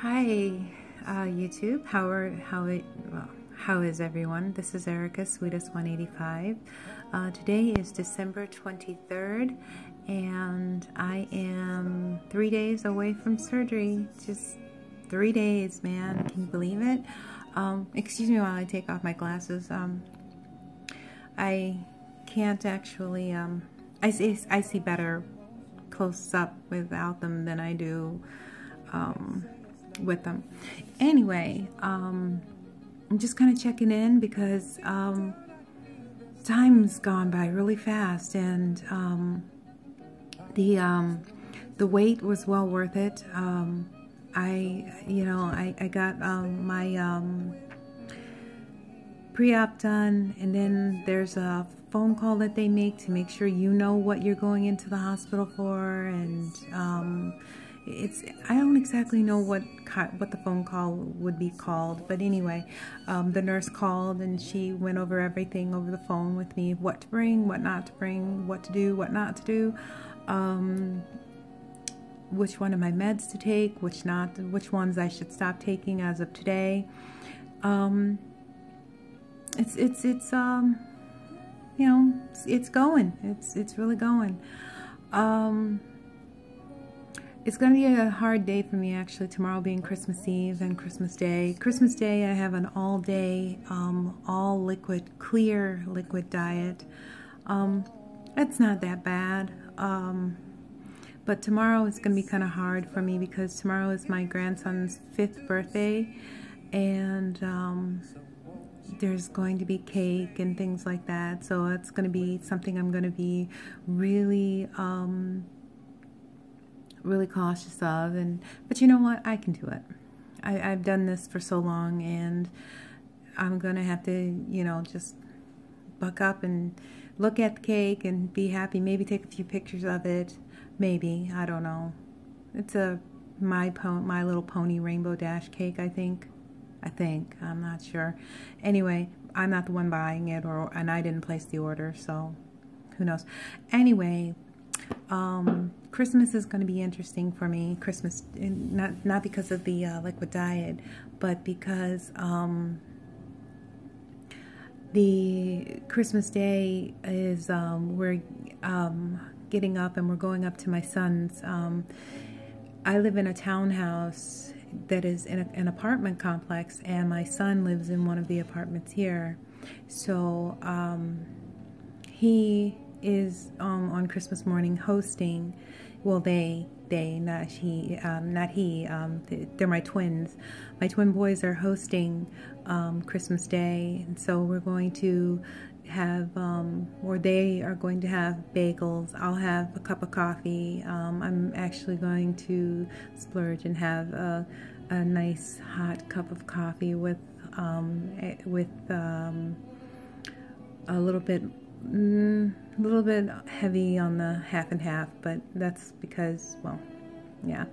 Hi, YouTube. How is everyone? This is Erica, Sweetest 185. Today is December 23rd, and I am 3 days away from surgery. Just 3 days, man. Can you believe it? Excuse me while I take off my glasses. I can't actually. I see better close up without them than I do with them. Anyway, I'm just kind of checking in because time's gone by really fast, and the wait was well worth it. I got my pre-op done, and then there's a phone call that they make to make sure you know what you're going into the hospital for, and I don't exactly know what the phone call would be called, but anyway, the nurse called and she went over everything over the phone with me: what to bring, what not to bring, what to do, what not to do, which one of my meds to take, which ones I should stop taking as of today. It's going. It's really going. It's going to be a hard day for me, actually, tomorrow being Christmas Eve and Christmas Day. Christmas Day, I have an all-day, all liquid, clear liquid diet. It's not that bad. But tomorrow is going to be kind of hard for me because tomorrow is my grandson's 5th birthday, and there's going to be cake and things like that. So it's going to be something I'm going to be really cautious of, but you know what, I can do it. I've done this for so long, and I'm gonna have to, just buck up and look at the cake and be happy, maybe take a few pictures of it, maybe, I don't know. It's a My Little Pony Rainbow Dash cake, I think, I'm not sure. Anyway, I'm not the one buying it, and I didn't place the order, so who knows. Anyway, Christmas is going to be interesting for me. Christmas, not because of the liquid diet, but because the Christmas Day is we're getting up and we're going up to my son's. I live in a townhouse that is in an apartment complex, and my son lives in one of the apartments here. So he is on Christmas morning hosting. Well, not he. They're my twins. My twin boys are hosting Christmas Day, and so we're going to have, or they are going to have bagels. I'll have a cup of coffee. I'm actually going to splurge and have a nice hot cup of coffee with a little bit heavy on the half and half, but that's because, well, yeah.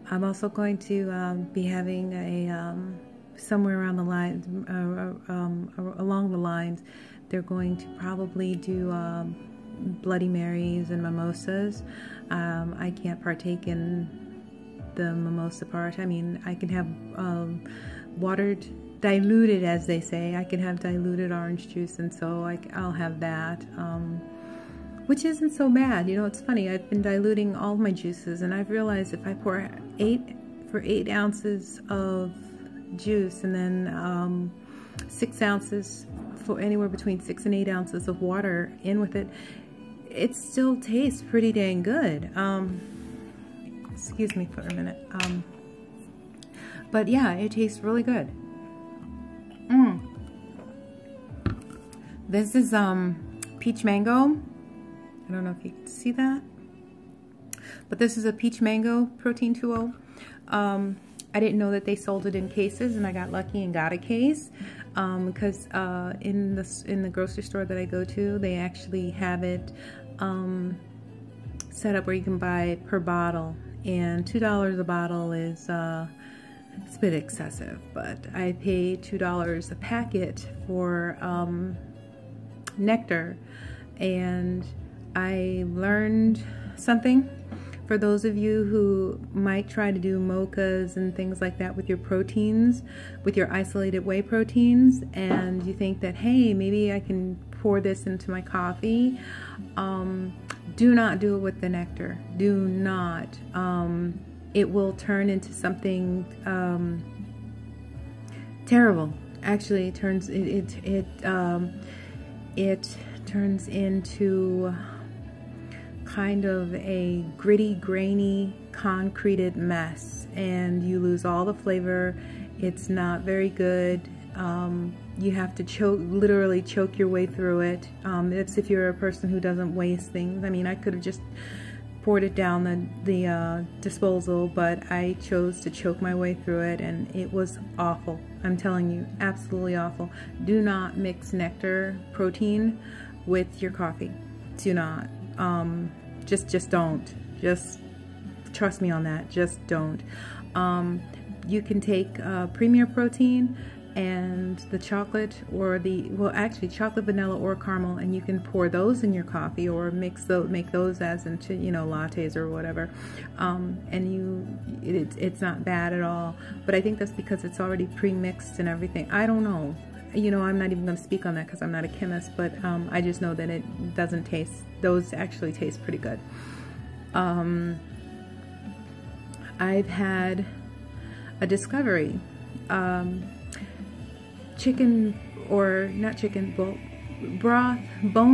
I'm also going to be having a somewhere around the lines, along the lines, they're going to probably do Bloody Marys and mimosas. I can't partake in the mimosa part. I mean, I can have diluted, as they say. I can have diluted orange juice, and so I'll have that, which isn't so bad. It's funny, I've been diluting all my juices, and I've realized if I pour 8 ounces of juice, and then 6 ounces, for anywhere between 6 and 8 ounces of water in with it, it still tastes pretty dang good. Excuse me for a minute. But yeah, it tastes really good. This is peach mango. I don't know if you can see that, but this is a peach mango protein 2.0. I didn't know that they sold it in cases, and I got lucky and got a case because in the grocery store that I go to, they actually have it set up where you can buy per bottle, and $2 a bottle is it's a bit excessive, but I paid $2 a packet for nectar, and I learned something for those of you who might try to do mochas and things like that with your proteins, with your isolated whey proteins, and you think that, hey, maybe I can pour this into my coffee, do not do it with the nectar. Do not. It will turn into something terrible. Actually, it turns into kind of a gritty, grainy, concreted mess, and you lose all the flavor. It's not very good. You have to literally choke your way through it. It's if you're a person who doesn't waste things. I mean, I could have just poured it down the disposal, but I chose to choke my way through it, and it was awful. I'm telling you, absolutely awful. Do not mix nectar protein with your coffee. Do not. Just don't. Just trust me on that. Just don't. You can take Premier Protein and the chocolate, or actually chocolate, vanilla, or caramel, and you can pour those in your coffee, or make those as into, lattes or whatever. And it's not bad at all. But I think that's because it's already pre-mixed and everything. I don't know. I'm not even going to speak on that because I'm not a chemist, but I just know that it doesn't taste, those actually taste pretty good. I've had a discovery. Bone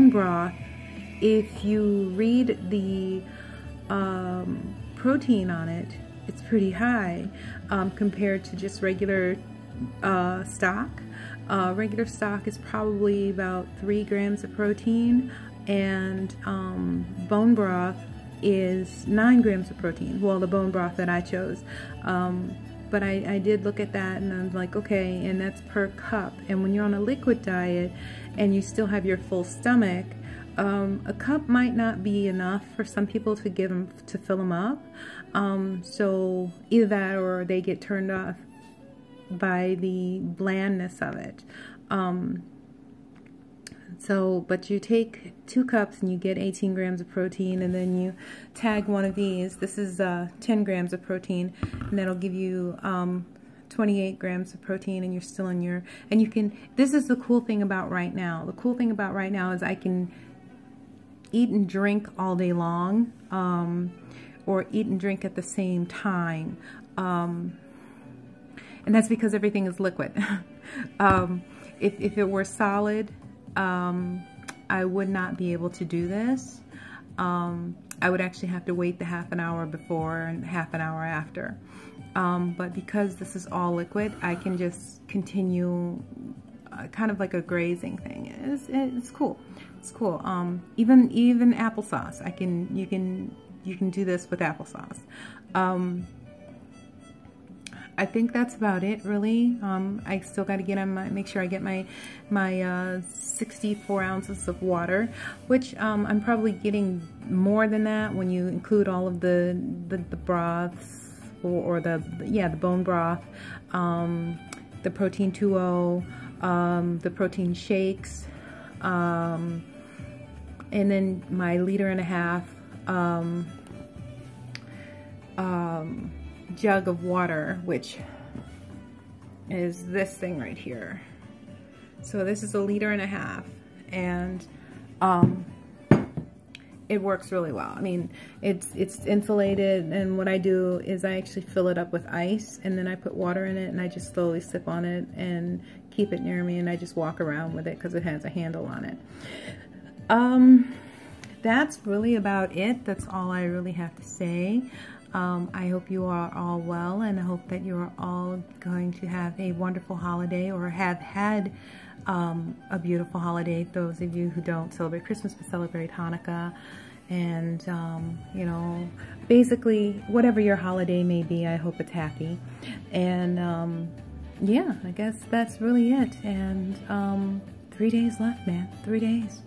broth, if you read the protein on it, it's pretty high compared to just regular stock. Regular stock is probably about 3 grams of protein, and bone broth is 9 grams of protein. Well, the bone broth that I chose. But I did look at that, and I'm like, okay, and that's per cup. And when you're on a liquid diet and you still have your full stomach, a cup might not be enough for some people to fill them up. So either that, or they get turned off by the blandness of it. But you take 2 cups and you get 18 grams of protein, and then you tag one of these. This is 10 grams of protein, and that'll give you 28 grams of protein, and you're still in your, and you can, this is the cool thing about right now. The cool thing about right now is I can eat and drink all day long, or eat and drink at the same time. And that's because everything is liquid. If it were solid, I would not be able to do this. I would actually have to wait the half an hour before and half an hour after. But because this is all liquid, I can just continue kind of like a grazing thing. It's cool. It's cool. Even applesauce. You can do this with applesauce. I think that's about it, really. I still got to get on make sure I get my 64 ounces of water, which I'm probably getting more than that when you include all of the broths, or the bone broth, the protein 2.0, the protein shakes, and then my 1.5 liter jug of water, which is this thing right here. So this is 1.5 liters, and it works really well. I mean, it's insulated, and what I do is I actually fill it up with ice, and then I put water in it, and I just slowly sip on it and keep it near me, and I just walk around with it because it has a handle on it. That's really about it. That's all I really have to say. I hope you are all well, and I hope that you are all going to have a wonderful holiday, or have had a beautiful holiday. Those of you who don't celebrate Christmas but celebrate Hanukkah, and you know, basically whatever your holiday may be, I hope it's happy. And yeah, I guess that's really it. And 3 days left, man. 3 days.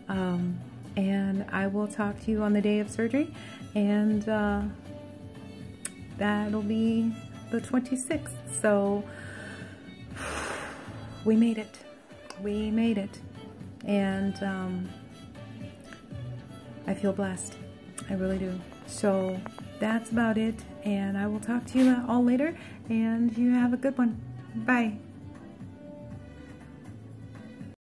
And I will talk to you on the day of surgery, and that'll be the 26th. So we made it. We made it. And I feel blessed. I really do. So that's about it, and I will talk to you all later, and you have a good one. Bye.